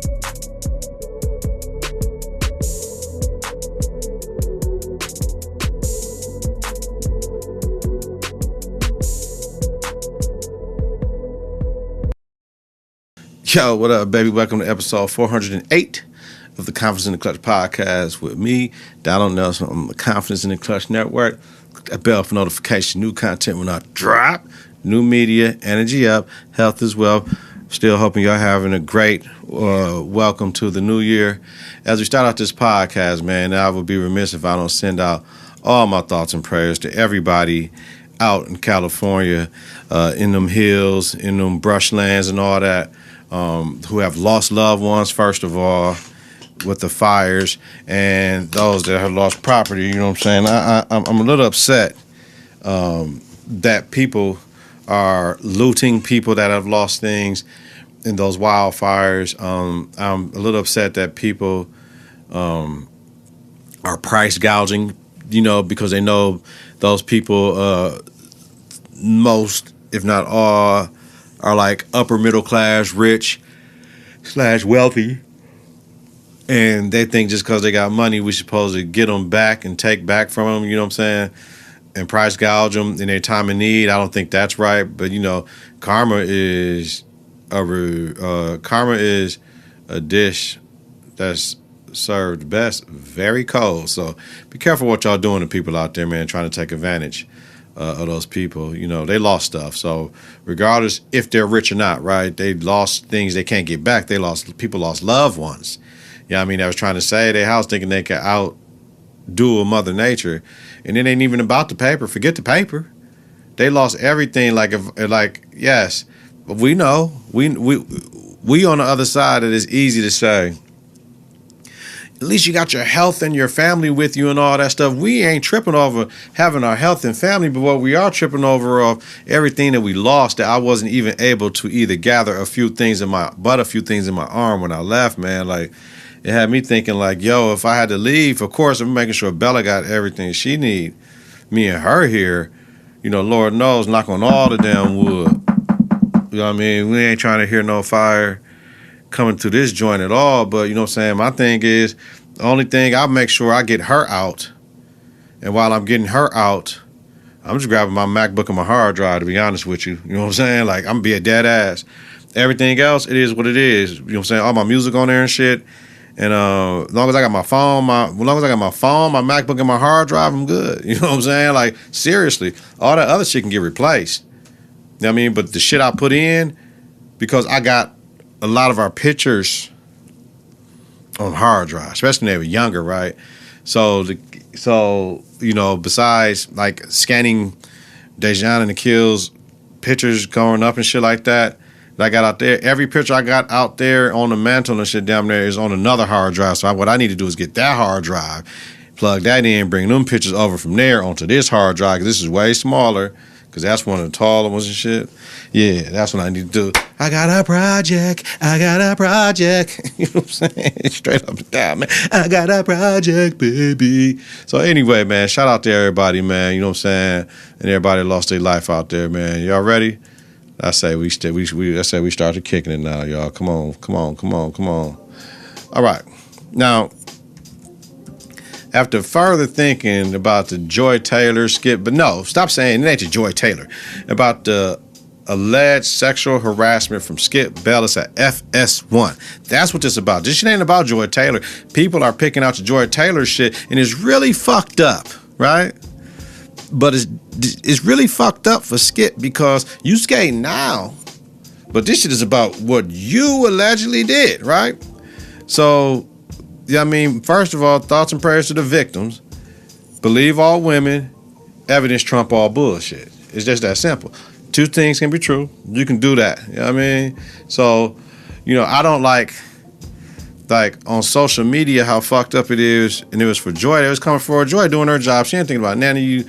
Yo, what up, baby? Welcome to episode 408 of the Confidence in the Klutch Podcast with me, Donald Nelson, on the Confidence in the Klutch Network. Click that bell for notification. New content when I drop. New media, energy up, health as well. Still hoping y'all having a great welcome to the new year. As we start out this podcast, man, I would be remiss if I don't send out all my thoughts and prayers to everybody out in California, in them hills, in them brushlands and all that. Who have lost loved ones, first of all, with the fires, and those that have lost property. You know what I'm saying? I'm a little upset that people are looting people that have lost things in those wildfires. I'm a little upset that people are price gouging, you know, because they know those people, most, if not all, are like upper middle class, rich / wealthy, and they think just because they got money, we supposed to get them back and take back from them. You know what I'm saying? And price gouge them in their time of need. I don't think that's right. But you know, karma is a dish that's served best very cold. So be careful what y'all doing to people out there, man, trying to take advantage of those people. You know, they lost stuff. So regardless if they're rich or not, right, they lost things they can't get back. People lost loved ones. Yeah, I mean, I was trying to save their house thinking they could outdo a Mother Nature. And it ain't even about the paper. Forget the paper. They lost everything. Yes, we know. We on the other side, it is easy to say, at least you got your health and your family with you and all that stuff. We ain't tripping over having our health and family, but what we are tripping over of everything that we lost, that I wasn't even able to either gather a few things in my arm when I left, man. Like, it had me thinking like, yo, if I had to leave, of course, I'm making sure Bella got everything she need. Me and her here, you know, Lord knows, knock on all the damn wood. You know what I mean? We ain't trying to hear no fire coming to this joint at all, but you know what I'm saying? My thing is, the only thing, I'll make sure I get her out, and while I'm getting her out, I'm just grabbing my MacBook and my hard drive, to be honest with you. You know what I'm saying? Like, I'm gonna be a dead ass. Everything else, it is what it is. You know what I'm saying? All my music on there and shit, and as long as I got my phone, my MacBook and my hard drive, I'm good. You know what I'm saying? Like, seriously, all that other shit can get replaced. You know what I mean? But the shit I put in, because I got a lot of our pictures on hard drive, especially when they were younger, right? So you know, besides like scanning Deion and the Kills pictures growing up and shit like that I got out there, every picture I got out there on the mantle and shit down there is on another hard drive. So what I need to do is get that hard drive, plug that in, bring them pictures over from there onto this hard drive, because this is way smaller, because that's one of the taller ones and shit. Yeah, that's what I need to do. I got a project. You know what I'm saying? Straight up and down, man. I got a project, baby. So anyway, man, shout out to everybody, man. You know what I'm saying? And everybody lost their life out there, man. Y'all ready? I say we started kicking it now, y'all. Come on. All right. Now, after further thinking about the Joy Taylor skit, but no, stop saying it ain't the Joy Taylor, about the alleged sexual harassment from Skip Bayless at FS1. That's what this is about. This shit ain't about Joy Taylor. People are picking out the Joy Taylor shit, and it's really fucked up, right? But it's really fucked up for Skip, because you skating now, but this shit is about what you allegedly did, right? So, yeah, I mean, first of all, thoughts and prayers to the victims. Believe all women. Evidence trump all bullshit. It's just that simple. Two things can be true. You can do that. You know what I mean? So, you know, I don't like on social media how fucked up it is, and it was for Joy. It was coming for Joy doing her job. She ain't thinking about none of you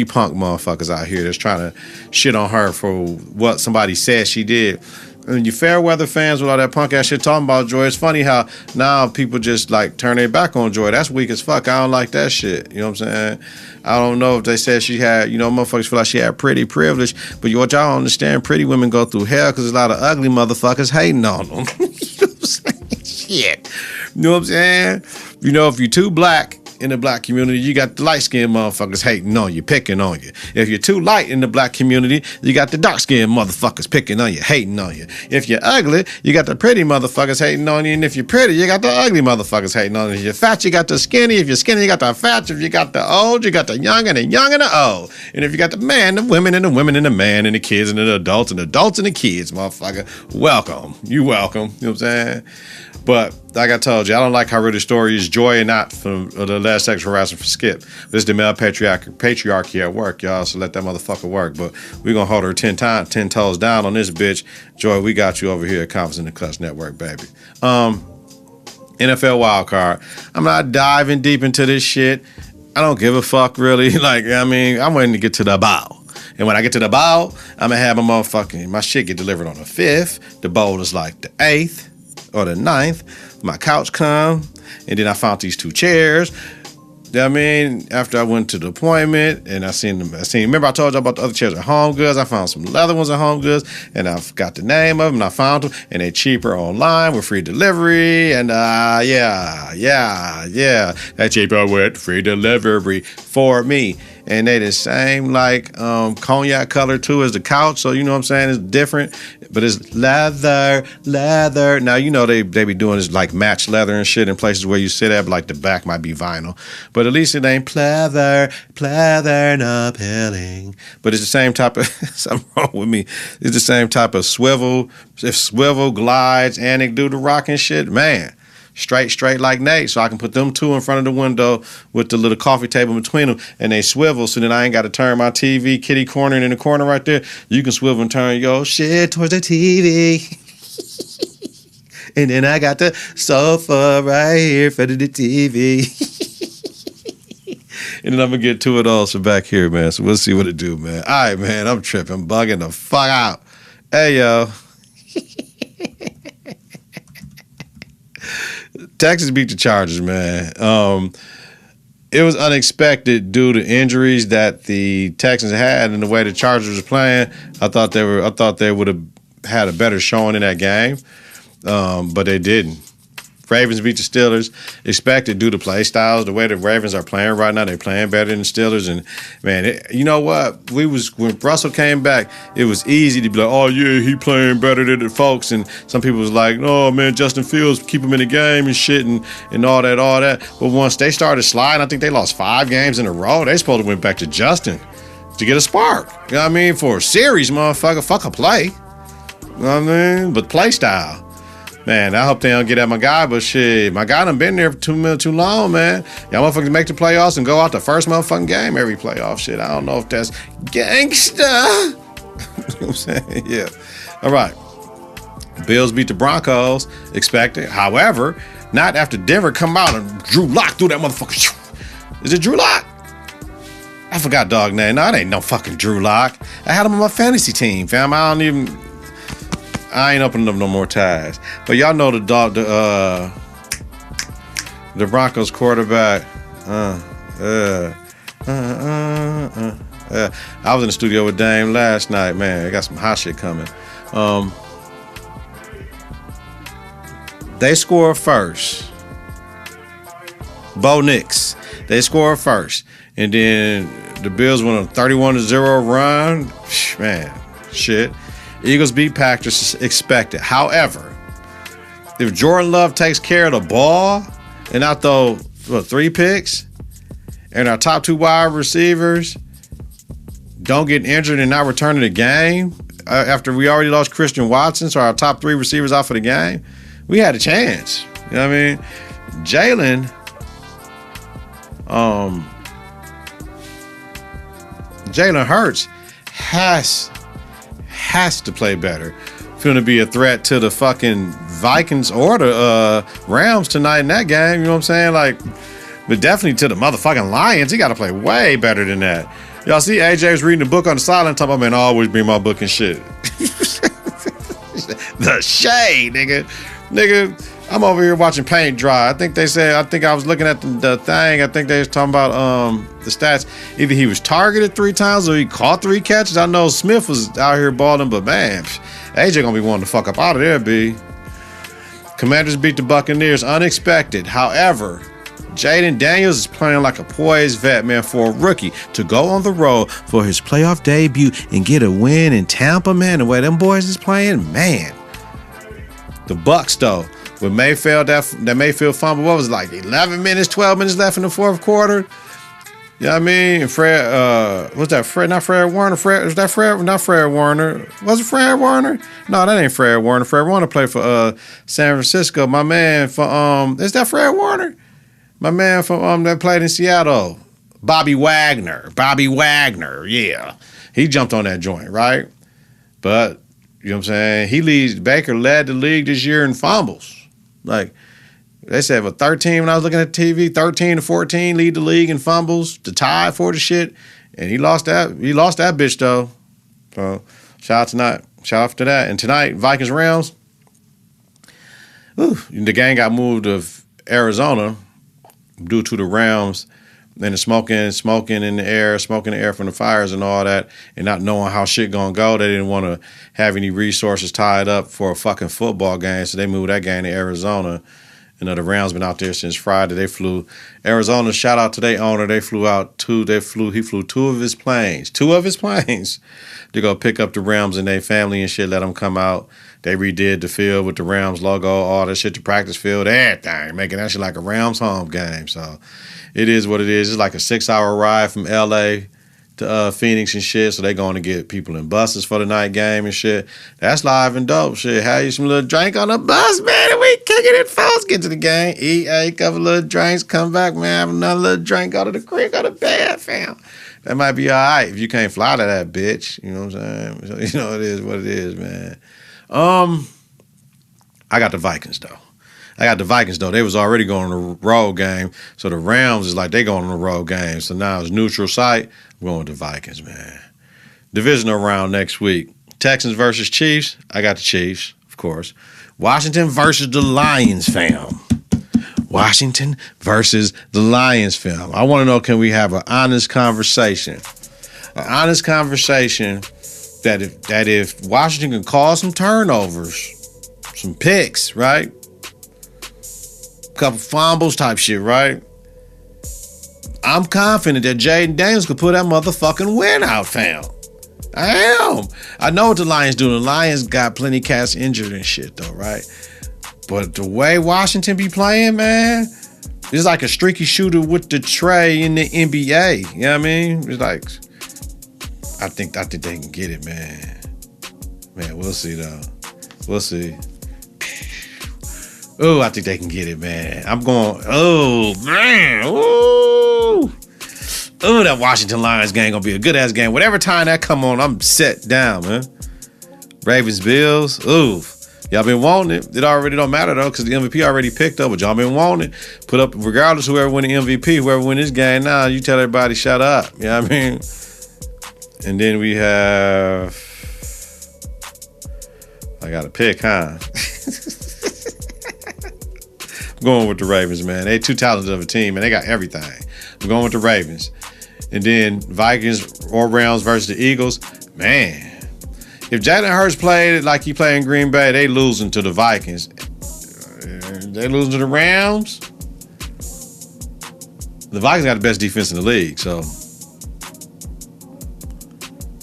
punk motherfuckers out here that's trying to shit on her for what somebody said she did. And you fair weather fans with all that punk ass shit talking about Joy, it's funny how now people just like turn their back on Joy. That's weak as fuck. I don't like that shit. You know what I'm saying? I don't know if they said she had, you know, motherfuckers feel like she had pretty privilege, but what y'all don't understand, pretty women go through hell because there's a lot of ugly motherfuckers hating on them. You know what I'm saying? Shit. You know what I'm saying? You know, if you're too black in the black community, you got the light-skinned motherfuckers hating on you, picking on you. If you're too light in the black community, you got the dark-skinned motherfuckers picking on you, hating on you. If you're ugly, you got the pretty motherfuckers hating on you. And if you're pretty, you got the ugly motherfuckers hating on you. If you're fat, you got the skinny. If you're skinny, you got the fat. If you got the old, you got the young and the old. And if you got the man, the women, and the women, and the man, and the kids, and the adults, and the kids, motherfucker, welcome. You welcome. You know what I'm saying? But like I told you, I don't like how real the story is. Joy and not from the last sexual harassment for Skip. This is the male patriarchy at work, y'all. So let that motherfucker work. But we're going to hold her 10 toes down on this bitch. Joy, we got you over here at Confidence in the Klutch Network, baby. NFL wild card. I'm not diving deep into this shit. I don't give a fuck, really. I'm waiting to get to the bowl. And when I get to the bowl, I'm going to have my shit get delivered on the 5th. The bowl is like the 8th. Or the 9th, my couch come, and then I found these 2 chairs. After I went to the appointment, and I seen, remember I told you about the other chairs at Home Goods? I found some leather ones at Home Goods, and I forgot the name of them, and I found them, and they're cheaper online with free delivery, and that cheaper with free delivery for me. And they the same cognac color too as the couch, so you know what I'm saying, it's different, but it's leather. Now you know they be doing this like match leather and shit in places where you sit at, but like the back might be vinyl. But at least it ain't pleather and appealing. But it's the same type of something wrong with me. It's the same type of swivel. If swivel glides and it do the rock and shit, man. Straight like Nate, so I can put them 2 in front of the window with the little coffee table between them, and they swivel, so then I ain't got to turn my TV kitty corner in the corner right there. You can swivel and turn your shit towards the TV. And then I got the sofa right here for the TV. And then I'm going to get 2 of those from back here, man, so we'll see what it do, man. All right, man, I'm tripping, bugging the fuck out. Hey, yo. Texas beat the Chargers, man. It was unexpected due to injuries that the Texans had and the way the Chargers were playing. I thought they would have had a better showing in that game, but they didn't. Ravens beat the Steelers, expected due to play styles. The way the Ravens are playing right now, they're playing better than the Steelers. And, man, you know what? When Russell came back, it was easy to be like, oh, yeah, he playing better than the folks. And some people was like, oh, man, Justin Fields, keep him in the game and shit and all that. But once they started sliding, I think they lost 5 games in a row. They supposed to went back to Justin to get a spark. You know what I mean? For a series, motherfucker, fuck a play. You know what I mean? But play style. Man, I hope they don't get at my guy, but shit, my guy done been there for too long, man. Y'all motherfuckers make the playoffs and go out the first motherfucking game every playoff shit. I don't know if that's gangsta. You know what I'm saying? Yeah. All right. Bills beat the Broncos, expected. However, not after Denver come out and Drew Lock threw that motherfucker. Is it Drew Lock? I forgot dog name. No, it ain't no fucking Drew Lock. I had him on my fantasy team, fam. I ain't opening up no more ties. But y'all know the Broncos quarterback. I was in the studio with Dame last night, man. I got some hot shit coming. They score first. Bo Nix. They score first. And then the Bills went on a 31-0 run. Man, shit. Eagles beat Packers expected. However, if Jordan Love takes care of the ball and not throw 3 picks, and our top 2 wide receivers don't get injured and not return to the game after we already lost Christian Watson, so our top 3 receivers out for the game, we had a chance. You know what I mean? Jalen Hurts has to play better. It's going to be a threat to the fucking Vikings or the Rams tonight in that game. You know what I'm saying? But definitely to the motherfucking Lions. He got to play way better than that. Y'all see AJ was reading the book on the sideline talking about, man, I always bring my book and shit. The shade, nigga. I'm over here watching paint dry. I think I was looking at the thing. I think they was talking about the stats. Either he was targeted 3 times or he caught 3 catches. I know Smith was out here balling, but man, AJ gonna be wanting to fuck up out of there, B. Commanders beat the Buccaneers unexpected. However, Jaden Daniels is playing like a poised vet, man, for a rookie to go on the road for his playoff debut and get a win in Tampa, man. The way them boys is playing, man. The Bucs, though, with Mayfield, that Mayfield fumble, what was it, like 11 minutes, 12 minutes left in the fourth quarter? You know what I mean? And Fred, what's that? Fred, not Fred Warner. Was that Fred? Not Fred Warner. Was it Fred Warner? No, that ain't Fred Warner. Fred Warner played for San Francisco. My man from is that Fred Warner? My man from that played in Seattle. Bobby Wagner, yeah. He jumped on that joint, right? But, you know what I'm saying? Baker led the league this year in fumbles. Like, they said, 13 when I was looking at the TV, 13 to 14 lead the league in fumbles to tie for the shit. And he lost that bitch, though. So, shout out to that. And tonight, Vikings-Rams. The game got moved to Arizona due to the Rams and the smoking in the air from the fires and all that, and not knowing how shit gonna go. They didn't want to have any resources tied up for a fucking football game, so they moved that game to Arizona. You know, the Rams been out there since Friday. They flew Arizona. Shout out to their owner. He flew two of his planes to go pick up the Rams and their family and shit. Let them come out. They redid the field with the Rams logo, all that shit, the practice field, everything, making that shit like a Rams home game. So it is what it is. It's like a 6-hour ride from L.A. to Phoenix and shit. So they going to get people in buses for the night game and shit. That's live and dope shit. Have you some little drink on the bus, man, and we kicking it folks. Get to the game, eat a couple little drinks, come back, man, have another little drink, go to the creek, go to bed, fam. That might be all right if you can't fly to that bitch. You know what I'm saying? So, you know, it is what it is, man. I got the Vikings, though. They was already going on a road game. So the Rams is like they going on a road game. So now it's neutral site. I'm going with the Vikings, man. Divisional round next week. Texans versus Chiefs. I got the Chiefs, of course. Washington versus the Lions, fam. I want to know, can we have an honest conversation? An honest conversation that if Washington can cause some turnovers, some picks, right? A couple fumbles type shit, right? I'm confident that Jaden Daniels could put that motherfucking win out, fam. I am. I know what the Lions do. The Lions got plenty of cats injured and shit, though, right? But the way Washington be playing, man, it's like a streaky shooter with the tray in the NBA. You know what I mean? It's like, I think they can get it, man. Man, we'll see, though. We'll see. Oh, I think they can get it, man. I'm going, oh, man. Ooh. Oh, that Washington Lions game going to be a good-ass game. Whatever time that come on, I'm set down, man. Ravens, Bills. Ooh. Y'all been wanting it. It already don't matter, though, because the MVP already picked up. But y'all been wanting it. Put up, regardless whoever win the MVP, whoever win this game now, you tell everybody, shut up. You know what I mean? And then we have, I got to pick, huh? I'm going with the Ravens, man. They too talented of a team, and they got everything. I'm going with the Ravens. And then Vikings or Rams versus the Eagles. Man, if Jalen Hurts played like he played in Green Bay, they losing to the Vikings. They losing to the Rams. The Vikings got the best defense in the league, so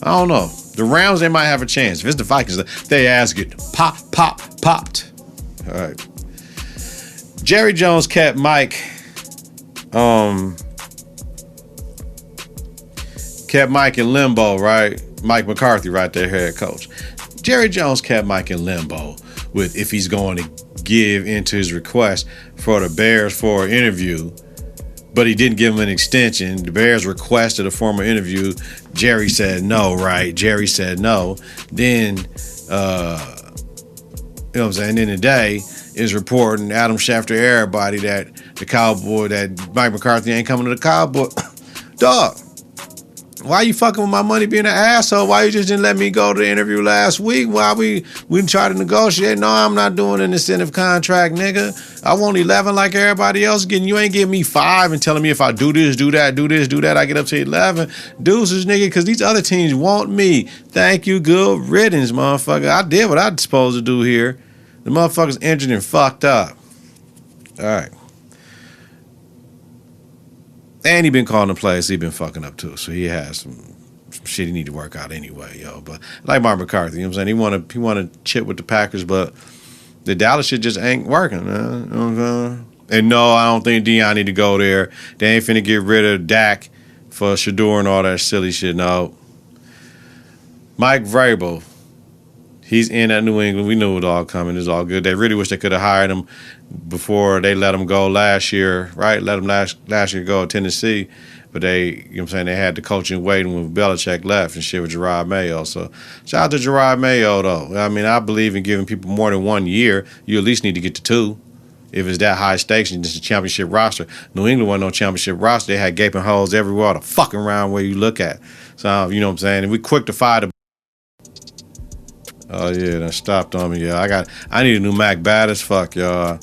I don't know. The Rams, they might have a chance. If it's the Vikings, they ass get popped. All right. Jerry Jones kept Mike in limbo, right? Mike McCarthy, right there, head coach. Jerry Jones kept Mike in limbo with if he's going to give into his request for the Bears for an interview, but he didn't give him an extension. The Bears requested a formal interview. Jerry said no, right? Jerry said no. Then, you know what I'm saying? Then today is reporting Adam Schefter, everybody, that the Cowboy, that Mike McCarthy ain't coming to the Cowboy. Dog, why you fucking with my money being an asshole? Why you just didn't let me go to the interview last week? Why we try to negotiate? No, I'm not doing an incentive contract, nigga. I want 11 like everybody else getting. You ain't giving me 5 and telling me if I do this, do that, I get up to 11. Deuces, nigga, because these other teams want me. Thank you, good riddance, motherfucker. I did what I was supposed to do here. The motherfucker's injured and fucked up. All right. And he been calling the plays. He been fucking up too. So he has some shit he need to work out anyway, yo. But like Mark McCarthy, you know what I'm saying? He wanna chip with the Packers, but the Dallas shit just ain't working, man. You know what I'm saying? And no, I don't think Deion need to go there. They ain't finna get rid of Dak for Schroeder and all that silly shit. No. Mike Vrabel, he's in at New England. We knew it all coming. It's all good. They really wish they could have hired him before they let him go last year, right? Let him last year go to Tennessee. But they, you know what I'm saying, they had the coaching waiting when Belichick left and shit with Gerard Mayo. So shout out to Gerard Mayo, though. I mean, I believe in giving people more than 1 year. You at least need to get to 2. If it's that high stakes and it's a championship roster. New England wasn't no championship roster. They had gaping holes everywhere, the fucking round where you look at. So, you know what I'm saying? And we quick to fire the... Oh, yeah, that stopped on me, yeah. I need a new Mac bad as fuck, y'all.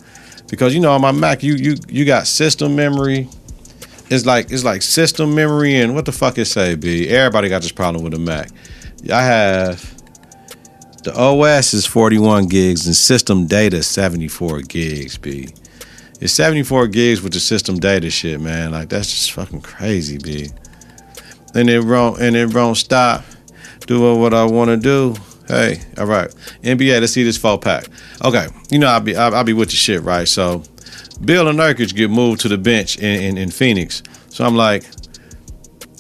Because, you know, on my Mac, you got system memory. It's like system memory and what the fuck it say, B? Everybody got this problem with the Mac. I have... The OS is 41 gigs and system data is 74 gigs, B. It's 74 gigs with the system data shit, man. Like, that's just fucking crazy, B. And it won't stop doing what I want to do. Hey, all right. NBA, let's see this 4-pack. Okay, you know I'll be with the shit, right? So, Beal and Jokic get moved to the bench in Phoenix. So I'm like,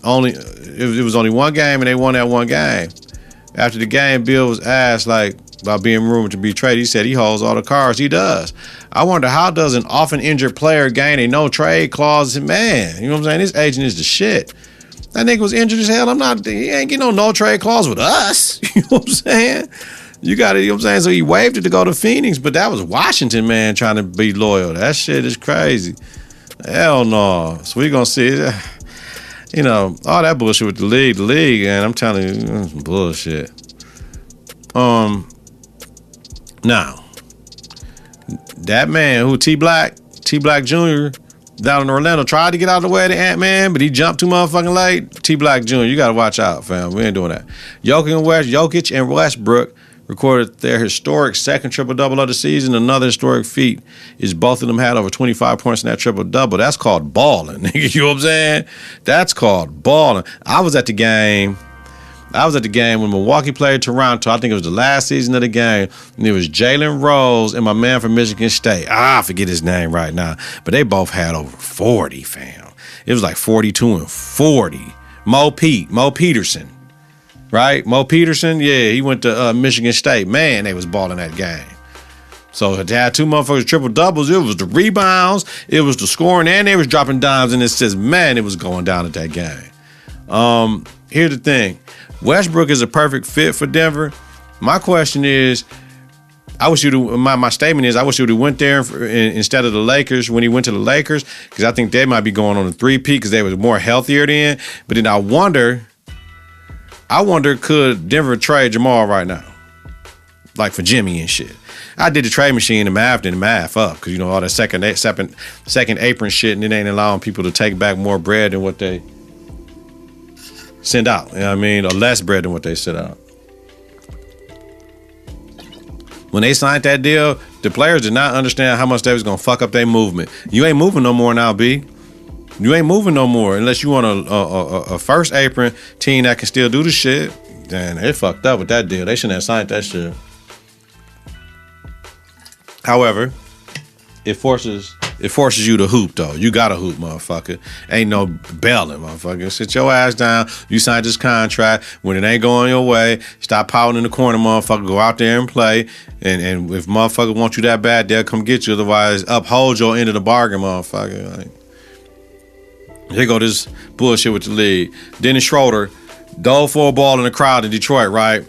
it was only one game and they won that one game. After the game, Beal was asked about being rumored to be traded. He said he holds all the cards. He does. I wonder, how does an often injured player gain a no trade clause? Man, you know what I'm saying? This agent is the shit. That nigga was injured as hell. He ain't getting no trade clause with us. You know what I'm saying? You got it, you know what I'm saying? So he waived it to go to Phoenix, but that was Washington, man, trying to be loyal. That shit is crazy. Hell no. So we gonna see. You know, all that bullshit with the league, and I'm telling you, it's bullshit. Now, that man who T Black Jr. down in Orlando tried to get out of the way of the Ant-Man, but he jumped too motherfucking late. T Black Jr., you gotta watch out, fam. We ain't doing that. Jokic and Westbrook recorded their historic second triple-double of the season. Another historic feat is both of them had over 25 points in that triple-double. That's called balling, nigga. You know what I'm saying? That's called balling. I was at the game when Milwaukee played Toronto. I think it was the last season of the game. And it was Jalen Rose and my man from Michigan State. I forget his name right now. But they both had over 40, fam. It was like 42 and 40. Mo Peterson. Right? Mo Peterson, yeah, he went to Michigan State. Man, they was balling that game. So to have two motherfuckers triple doubles, it was the rebounds, it was the scoring, and they was dropping dimes, and it says, man, it was going down at that game. Here's the thing. Westbrook is a perfect fit for Denver. My question is, my statement is, I wish he would have went there instead of the Lakers when he went to the Lakers, because I think they might be going on a 3-peat because they was more healthier then. But then I wonder, could Denver trade Jamal right now? Like for Jimmy and shit. I did the trade machine and math up because, you know, all that second apron shit, and it ain't allowing people to take back more bread than what they send out. You know what I mean? Or less bread than what they send out. When they signed that deal, the players did not understand how much they was going to fuck up their movement. You ain't moving no more now, B. You ain't moving no more unless you want a first apron team that can still do the shit. Damn, they fucked up with that deal. They shouldn't have signed that shit. However, it forces you to hoop, though. You got to hoop, motherfucker. Ain't no bailing, motherfucker. Sit your ass down. You signed this contract. When it ain't going your way, stop pouting in the corner, motherfucker. Go out there and play. And if motherfucker want you that bad, they'll come get you. Otherwise, uphold your end of the bargain, motherfucker. Like, here go this bullshit with the league. Dennis Schroeder dove for a ball in the crowd in Detroit, right?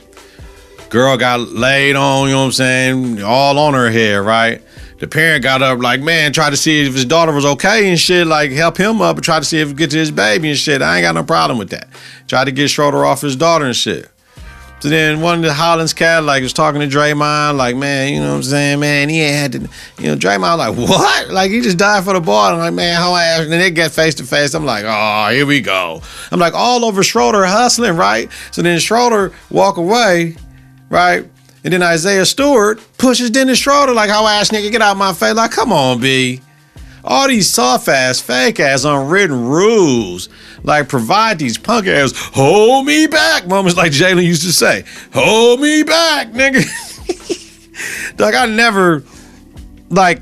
Girl got laid on, you know what I'm saying, all on her head, right? The parent got up like, man, tried to see if his daughter was okay and shit, like help him up and try to see if he could get to his baby and shit. I ain't got no problem with that. Tried to get Schroeder off his daughter and shit. So then one of the Hollins cat was talking to Draymond, like, man, you know what I'm saying, man, he ain't had to, you know, Draymond like, what? Like, he just died for the ball. I'm like, man, how ass? And then they get face to face. I'm like, oh, here we go. I'm like, all over Schroeder hustling, right? So then Schroeder walk away, right? And then Isaiah Stewart pushes Dennis Schroeder like, how ass nigga, get out my face. Like, come on, B. All these soft-ass, fake-ass, unwritten rules, like, provide these punk-ass, hold me back moments like Jalen used to say. Hold me back, nigga. Like, I never, like,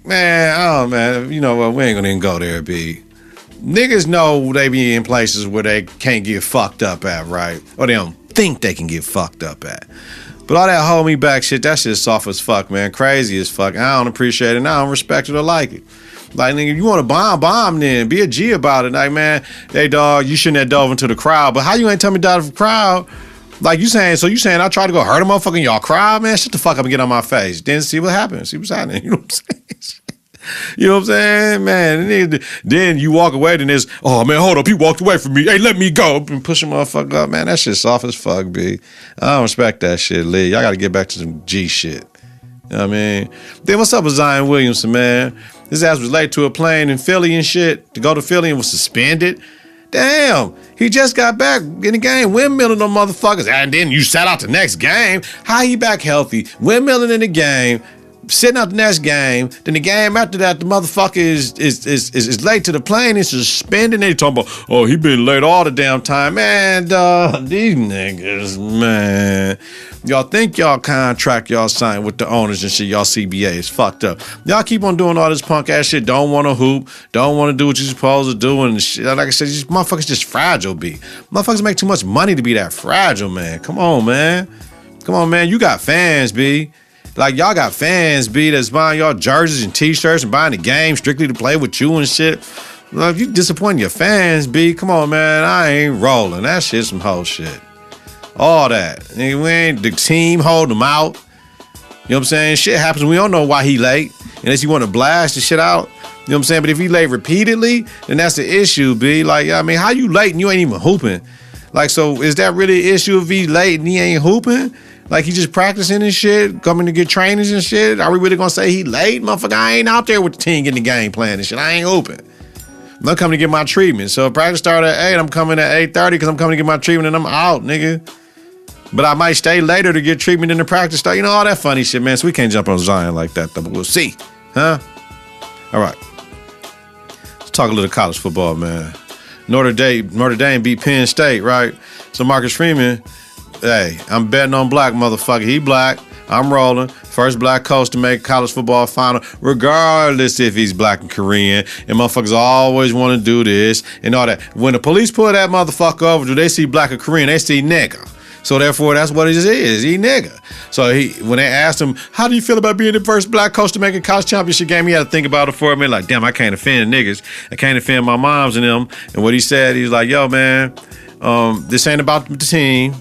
man, oh, man, you know what, we ain't gonna even go there, B. Niggas know they be in places where they can't get fucked up at, right? Or they don't think they can get fucked up at. But all that hold me back shit, that shit's soft as fuck, man. Crazy as fuck. I don't appreciate it and I don't respect it or like it. Like, nigga, if you want to bomb then. Be a G about it. Like, man, hey, dog, you shouldn't have dove into the crowd. But how you ain't tell me dive into the crowd? Like, you saying I tried to go hurt a motherfucker in y'all crowd, man? Shut the fuck up and get on my face. Then see what happens. See what's happening. You know what I'm saying? You know what I'm saying? Man, then you walk away, then there's, oh, man, hold up. He walked away from me. Hey, let me go. And push a motherfucker up. Man, that shit's soft as fuck, B. I don't respect that shit, Lee. Y'all got to get back to some G shit. You know what I mean? Then what's up with Zion Williamson, man? His ass was late to a plane in Philly and shit to go to Philly and was suspended. Damn, he just got back in the game, windmilling them motherfuckers. And then you sat out the next game. How he back healthy, windmilling in the game, sitting out the next game. Then the game after that, the motherfucker is late to the plane and suspended. They talking about, oh, he been late all the damn time. Man, dog, these niggas, man. Y'all think y'all contract y'all signed with the owners and shit, y'all CBA is fucked up. Y'all keep on doing all this punk ass shit, don't want to hoop, don't want to do what you're supposed to do, and shit. Like I said, these motherfuckers just fragile, B. Motherfuckers make too much money to be that fragile, man. Come on, man. Come on, man. You got fans, B. Like, y'all got fans, B, that's buying y'all jerseys and t-shirts and buying the game strictly to play with you and shit. Well, if you disappoint your fans, B, come on, man. I ain't rolling. That shit's some whole shit. All that. Nigga, we ain't the team holding him out. You know what I'm saying? Shit happens. We don't know why he late. Unless you want to blast the shit out. You know what I'm saying? But if he late repeatedly, then that's the issue, B. Like, I mean, how you late and you ain't even hooping? Like, so is that really an issue if he late and he ain't hooping? Like, he just practicing and shit, coming to get trainings and shit? Are we really gonna say he late? Motherfucker, I ain't out there with the team getting the game plan and shit. I ain't hooping. I'm coming to get my treatment. So if practice start at 8, I'm coming at 8:30 because I'm coming to get my treatment and I'm out, nigga. But I might stay later to get treatment in the practice start. You know, all that funny shit, man. So we can't jump on Zion like that, though. But we'll see. Huh? All right. Let's talk a little college football, man. Notre Dame beat Penn State, right? So Marcus Freeman, hey, I'm betting on black, motherfucker. He black. I'm rolling. First black coach to make college football final, regardless if he's black and Korean. And motherfuckers always want to do this and all that. When the police pull that motherfucker over, do they see black or Korean? They see nigga. So therefore, that's what it is. He nigga. So when they asked him, how do you feel about being the first black coach to make a college championship game? He had to think about it for a minute. Like, damn, I can't offend niggas. I can't offend my moms and them. And what he said, he was like, yo, man, this ain't about the team.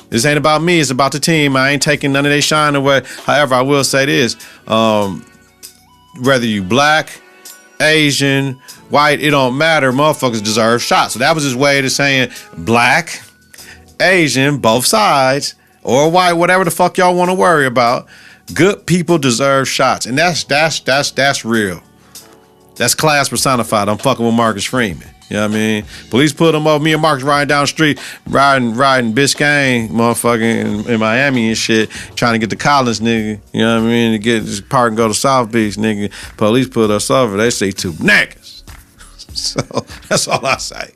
This ain't about me. It's about the team. I ain't taking none of their shine away. However, I will say this. Whether you black, Asian, white, it don't matter. Motherfuckers deserve shots. So that was his way to saying black, Asian, both sides, or white, whatever the fuck y'all want to worry about. Good people deserve shots. And that's real. That's class personified. I'm fucking with Marcus Freeman. You know what I mean? Police put him over. Me and Marcus riding down the street, riding Biscayne, motherfucking in Miami and shit, trying to get to Collins, nigga. You know what I mean? To get this park and go to South Beach, nigga. Police put us over. They say 2 niggas. So that's all I say.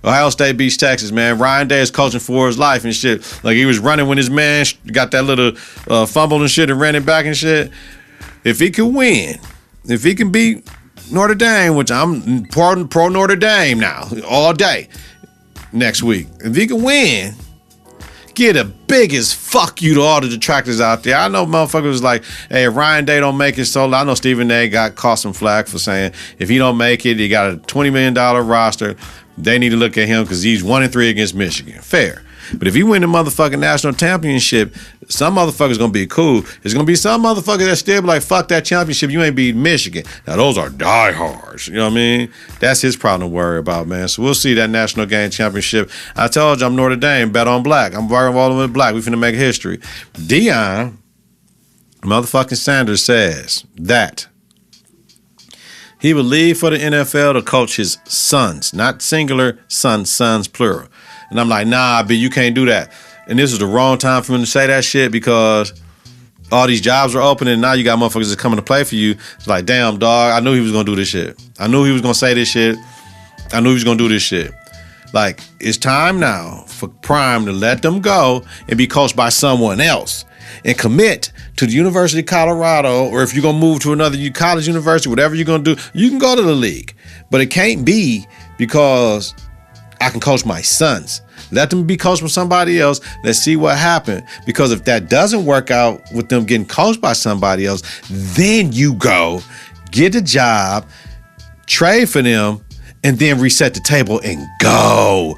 Ohio State beats Texas, man. Ryan Day is coaching for his life and shit. Like, he was running when his man got that little fumble and shit and ran it back and shit. If he can win, if he can beat Notre Dame, which I'm pro Notre Dame now, all day next week. If he can win, get a biggest fuck you to all the detractors out there. I know motherfuckers was like, hey, if Ryan Day don't make it solo. I know Stephen A caught some flack for saying if he don't make it, he got a $20 million roster. They need to look at him because he's 1-3 against Michigan. Fair. But if he win the motherfucking national championship, some motherfuckers gonna be cool. There's gonna be some motherfuckers that still be like, fuck that championship, you ain't beat Michigan. Now those are diehards. You know what I mean? That's his problem to worry about, man. So we'll see that national game championship. I told you I'm Notre Dame, bet on black. I'm rolling with black. We finna make history. Deion motherfucking Sanders says that he would leave for the NFL to coach his sons, not singular, sons plural. And I'm like, nah, B, you can't do that. and this is the wrong time for him to say that shit because all these jobs are open and now you got motherfuckers that's coming to play for you. It's like, damn, dog, I knew he was going to do this shit. I knew he was going to say this shit. I knew he was going to do this shit. Like, it's time now for Prime to let them go and be coached by someone else and commit to the University of Colorado, or if you're going to move to another college university, whatever you're going to do, you can go to the league. But it can't be because I can coach my sons. Let them be coached by somebody else. Let's see what happens. Because if that doesn't work out with them getting coached by somebody else, then you go, get a job, trade for them, and then reset the table and go.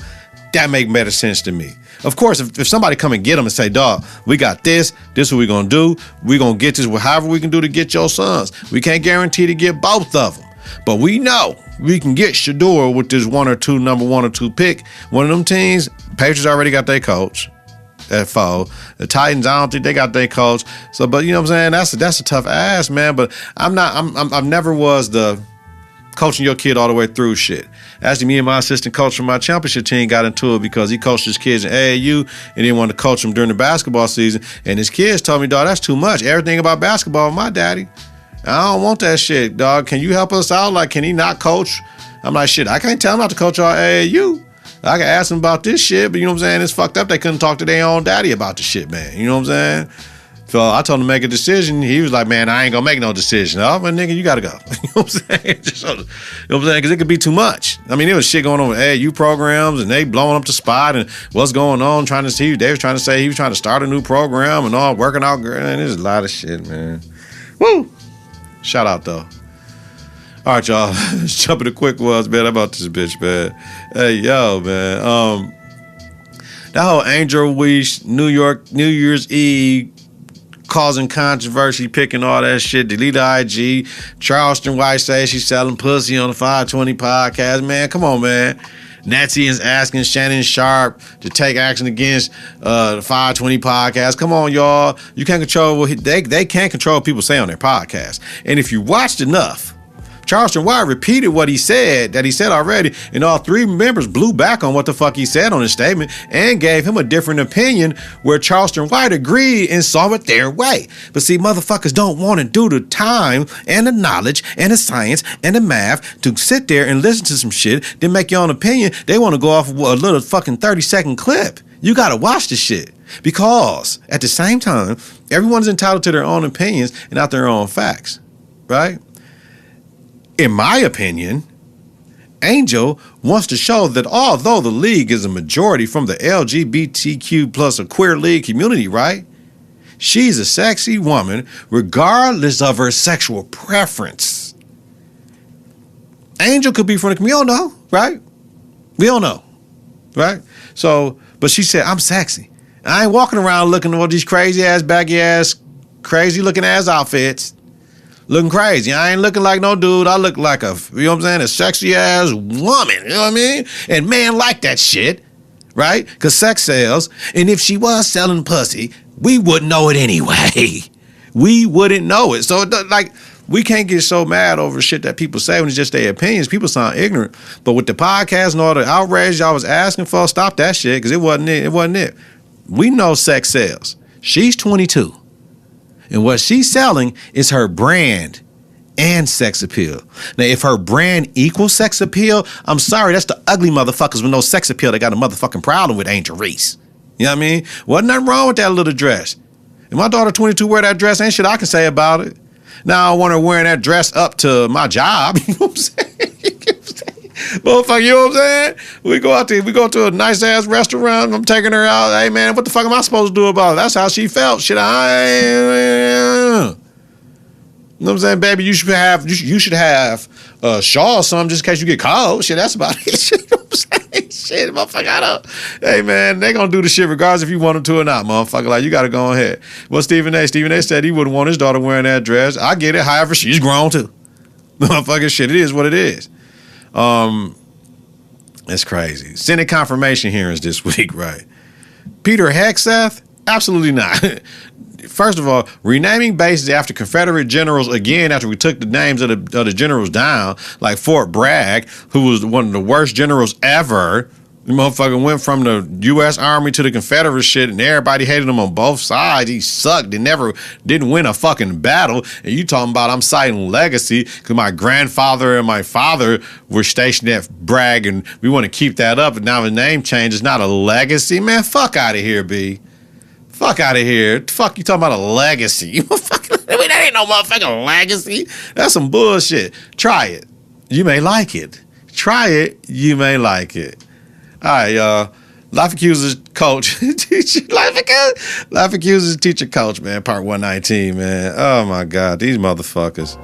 That make better sense to me. Of course, if somebody come and get them and say, dog, we got this is what we're going to do. We're going to get this, however we can do to get your sons. We can't guarantee to get both of them. But we know we can get Schroeder with this number 1 or 2 pick. One of them teams, Patriots already got their coach at 4. The Titans, I don't think they got their coach. So, but you know what I'm saying? That's a tough ass, man. But I've never was the coaching your kid all the way through shit. Actually, me and my assistant coach from my championship team got into it because he coached his kids in AAU and didn't want to coach them during the basketball season. And his kids told me, dog, that's too much. Everything about basketball, my daddy. I don't want that shit, dog. Can you help us out? Like, can he not coach? I'm like, shit, I can't tell him not to coach our AAU. I can ask him about this shit, but you know what I'm saying? It's fucked up. They couldn't talk to their own daddy about the shit, man. You know what I'm saying? So I told him to make a decision. He was like, man, I ain't gonna make no decision. Oh, my nigga, you gotta go. You know what I'm saying? You know what I'm saying? Because it could be too much. I mean, there was shit going on with AAU programs and they blowing up the spot and what's going on, trying to see. They was trying to say he was trying to start a new program and all, working out. And there's a lot of shit, man. Woo! Shout out, though. All right, y'all. Let's jump into quick ones, man. How about this bitch, man? Hey, yo, man. That whole Angel Weiss, New Year's Eve, causing controversy, picking all that shit, delete IG. Charleston White says she's selling pussy on the 520 podcast. Man, come on, man. Nancy is asking Shannon Sharp to take action against the 520 podcast. Come on, y'all. You can't control what they can't control what people say on their podcast. And if you watched enough, Charleston White repeated what he said already, and all 3 members blew back on what the fuck he said on his statement and gave him a different opinion where Charleston White agreed and saw it their way. But see, motherfuckers don't want to do the time and the knowledge and the science and the math to sit there and listen to some shit, then make your own opinion. They want to go off of a little fucking 30-second clip. You got to watch the shit because at the same time, everyone's entitled to their own opinions and not their own facts, right? In my opinion, Angel wants to show that although the league is a majority from the LGBTQ plus a queer league community, right? She's a sexy woman regardless of her sexual preference. Angel could be from the community. We don't know, right? We don't know, right? So, but she said, I'm sexy. I ain't walking around looking at all these crazy ass, baggy ass, crazy looking ass outfits. Looking crazy. I ain't looking like no dude. I look like a, you know what I'm saying, a sexy ass woman. You know what I mean? And men like that shit, right? Because sex sells. And if she was selling pussy, we wouldn't know it anyway. We wouldn't know it. So, like, we can't get so mad over shit that people say when it's just their opinions. People sound ignorant. But with the podcast and all the outrage y'all was asking for, stop that shit because it wasn't it. It wasn't it. We know sex sells. She's 22. And what she's selling is her brand and sex appeal. Now, if her brand equals sex appeal, I'm sorry, that's the ugly motherfuckers with no sex appeal that got a motherfucking problem with Angel Reese. You know what I mean? Wasn't nothing wrong with that little dress. If my daughter 22 wear that dress, ain't shit I can say about it. Now I want her wearing that dress up to my job. You know what I'm saying? Motherfucker, you know what I'm saying? We go to a nice ass restaurant. I'm taking her out. Hey man, what the fuck am I supposed to do about it? That's how she felt. Shit, you know what I'm saying, baby? You should have a shawl or something just in case you get cold. Shit, that's about it. Shit, you know what I'm saying? Shit, motherfucker, I don't. Hey man, they gonna do the shit regardless if you want them to or not, motherfucker. Like, you gotta go ahead. Well, Stephen A said he wouldn't want his daughter wearing that dress. I get it. However, she's grown too. Motherfucker, shit, it is what it is. It's crazy. Senate confirmation hearings this week, right? Peter Hegseth? Absolutely not. First of all, renaming bases after Confederate generals again after we took the names of the generals down, like Fort Bragg, who was one of the worst generals ever, The motherfucker went from the U.S. Army to the Confederate shit, and everybody hated him on both sides. He sucked. They never didn't win a fucking battle. And you talking about I'm citing legacy because my grandfather and my father were stationed at Bragg, and we want to keep that up. And now the name change is not a legacy. Man, fuck out of here, B. Fuck out of here. Fuck you talking about a legacy. That ain't no motherfucking legacy. That's some bullshit. Try it. You may like it. Try it. You may like it. All right, y'all. Life Accusers Coach. Life Accusers Teacher Coach, man. Part 119, man. Oh, my God. These motherfuckers.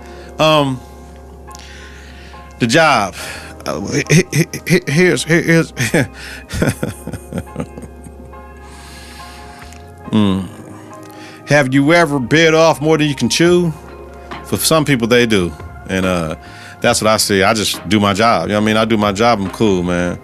The job. Here's Have you ever bit off more than you can chew? For some people, they do. And that's what I see. I just do my job. You know what I mean? I do my job. I'm cool, man.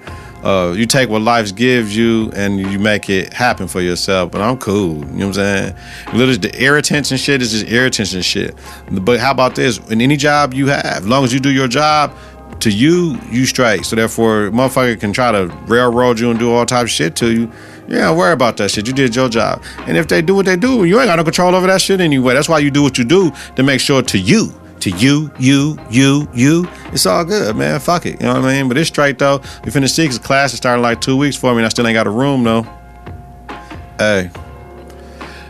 You take what life gives you and you make it happen for yourself. But I'm cool. You know what I'm saying? Literally, the irritation shit is just irritation shit. But how about this? In any job you have, as long as you do your job, to you straight. So therefore, motherfucker can try to railroad you and do all types of shit to you. You don't worry about that shit. You did your job. And if they do what they do, you ain't got no control over that shit anyway. That's why you do what you do, to make sure to you, it's all good, man. Fuck it. You know what I mean? But it's straight, though. We finished 6 class. It started in like 2 weeks for me, and I still ain't got a room, though. Hey.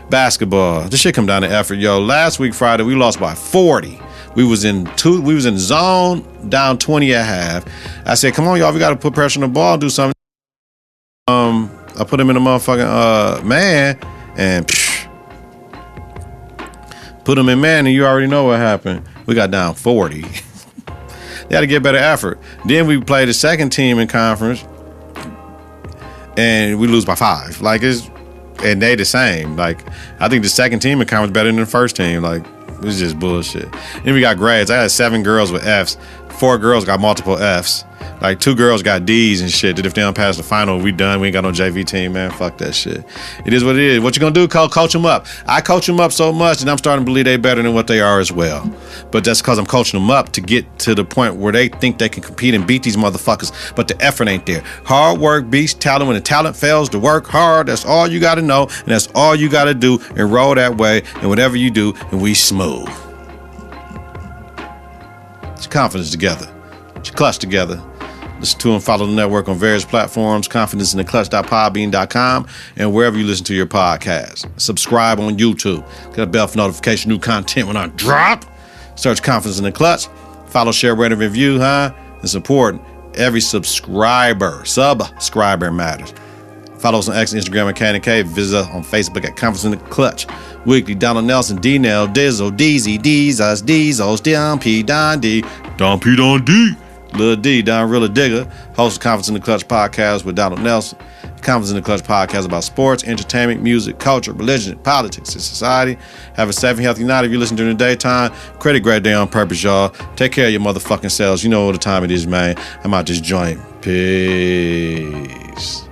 Basketball. This shit come down to effort, yo. Last week, Friday, we lost by 40. We was in zone, down 20 at half. I said, come on, y'all. We got to put pressure on the ball, do something. I put him in the motherfucking man, and put him in man, and you already know what happened. We got down 40. They had to get better effort. Then we played the second team in conference, and we lose by 5. And they the same. Like, I think the second team in conference better than the first team. Like, it's just bullshit. Then we got grades. I had 7 girls with Fs. 4 girls got multiple Fs. Like 2 girls got D's and shit. That if they don't pass the final, we done. We ain't got no JV team, man. Fuck that shit. It is what it is. What you gonna do? Coach them up. I coach them up so much, and I'm starting to believe they better than what they are as well. But that's because I'm coaching them up to get to the point where they think they can compete and beat these motherfuckers. But the effort ain't there. Hard work beats talent. When the talent fails to work hard, that's all you gotta know, and that's all you gotta do, and roll that way. And whatever you do, and we smooth. Get your confidence together. Get your clutch together. Listen to and follow the network on various platforms, confidenceintheclutch.podbean.com, and wherever you listen to your podcast. Subscribe on YouTube. Get a bell for notification, new content when I drop. Search Confidence in the Clutch. Follow, share, rate, and review, It's important. Every subscriber matters. Follow us on X, Instagram, and KITK. Visit us on Facebook at Confidence in the Clutch. Weekly, Donald Nelson, D-Nell, Dizzle, Deezy, Deezus, Deezos, Don P, Don D, Don P, Don D. Lil D, Don Rilla Digger, host of Confidence in the Clutch podcast with Donald Nelson. Confidence in the Clutch podcast about sports, entertainment, music, culture, religion, politics, and society. Have a safe and healthy night if you listen during the daytime. Credit great day on purpose, y'all. Take care of your motherfucking selves. You know what the time it is, man. I'm out this joint. Peace.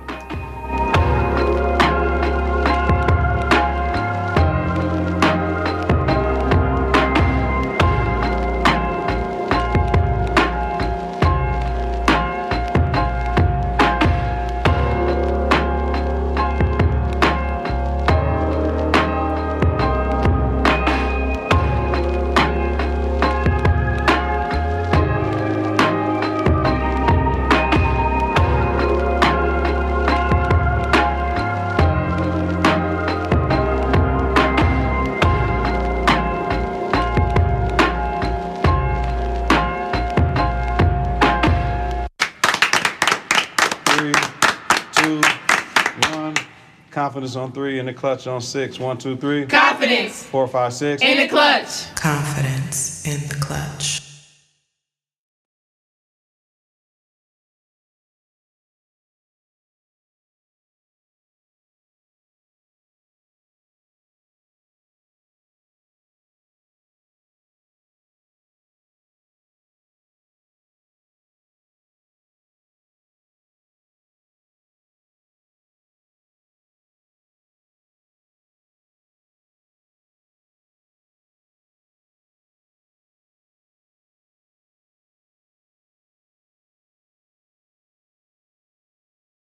Confidence on 3, in the clutch on 6. 1, 2, 3. Confidence. 4, 5, 6. In the clutch. Confidence in the clutch.